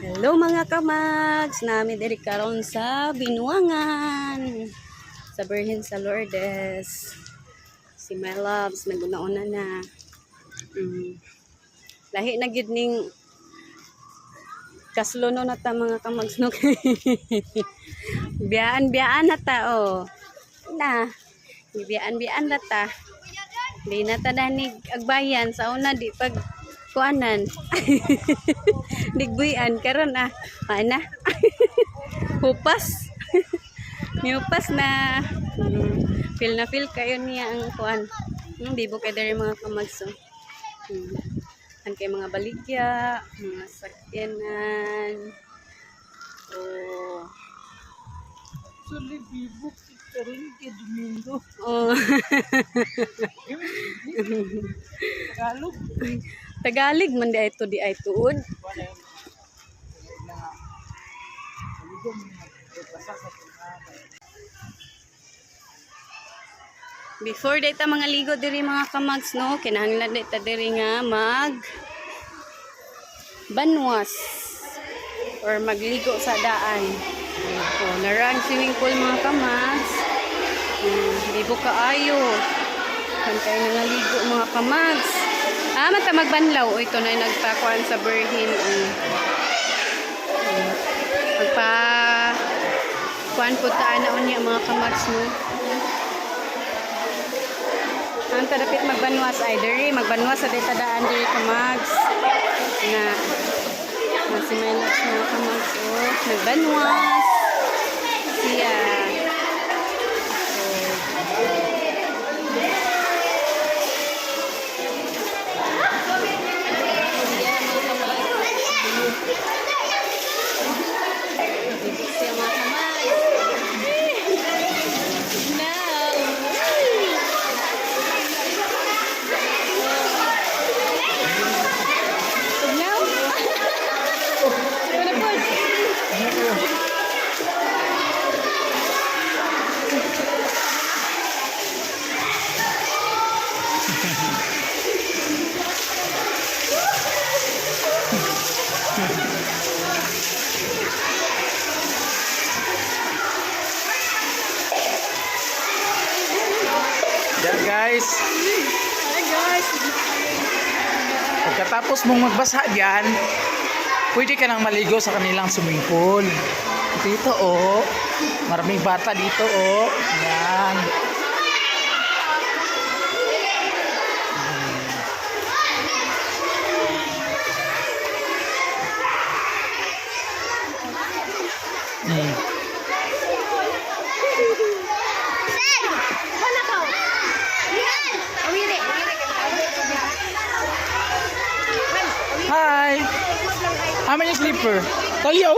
Hello mga kamags, nami diri karon sa Binuangan sa Birhen sa Lourdes. Si my loves naguna-una na. Lahi na gid ning kaslono na ta mga kamags no. Biyaan na ta oh. Na. Biyaan na ta. Di na ta danig agbayan sa una di pag kuanan. Digbuyan karon ana. Hupas. Miupas na. Feel kayo niya ang kuan. Bibo kay dere mga kamagso. An kay mga baligya, mga sakyanan. Oh. Suli bibo karon kay Domingo. Oh. Tagalog man di ay tuod. Before data mga ligo diri mga kamags no, kinahanglan data diri nga mag banwas or magligo sa daan. Oh, naran swimming pool mga kamags. Libo kaayo. Kantay na naligo mga kamags. Mata magbanlaw. O, ito na yung nagpakuan sa Birhen. Magpa-kuan po taanaon niya mga kamags no. Ang tadapit magbanwas ay diri. Magbanwas sa detadaan diri kamags. Na si my loves mga kamags. Oh, nagbanwas. Siya. Yan guys. Hi guys. Pagkatapos mong magbasa diyan, pwede ka nang maligo sa kanilang swimming pool. Dito oh. Maraming bata dito oh. Yan. Hi. How many slipper? Tayo.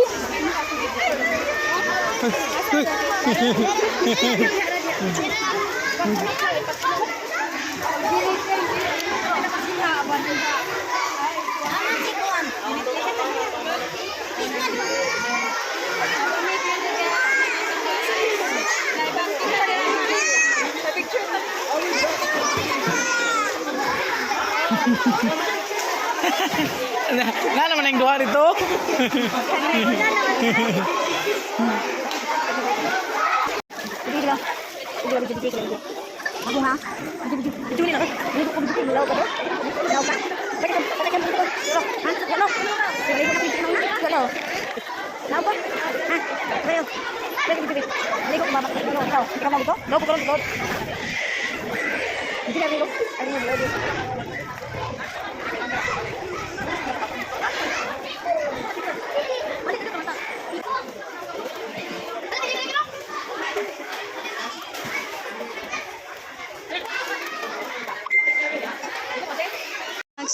Na naman yung duha dito.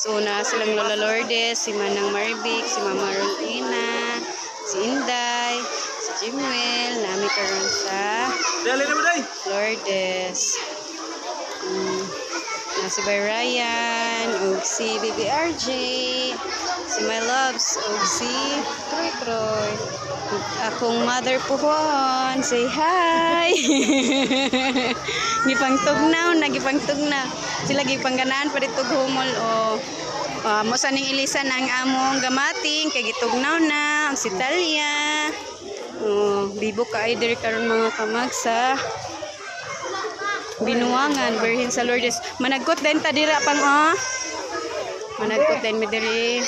Una silang Lola Lourdes, si Manang Marvic, si Mama Rolina, si Inday, si Jimwell, nami karon sa Lourdes. Na si Bay Ryan, o si BBRJ, si My Loves, o si Troy Troy. Akong mother puhon, say hi! Gipangtugnaw. Sila gipangganaan pa dito humol o. Mo sa ning ilisan ang among gamating kay gitugnaw na ang si Talia. Bibo ka ay diri karon mga kamag sa Binuangan Birhen sa Lourdes. Managkot din ta dira pang Managkot din mi diri.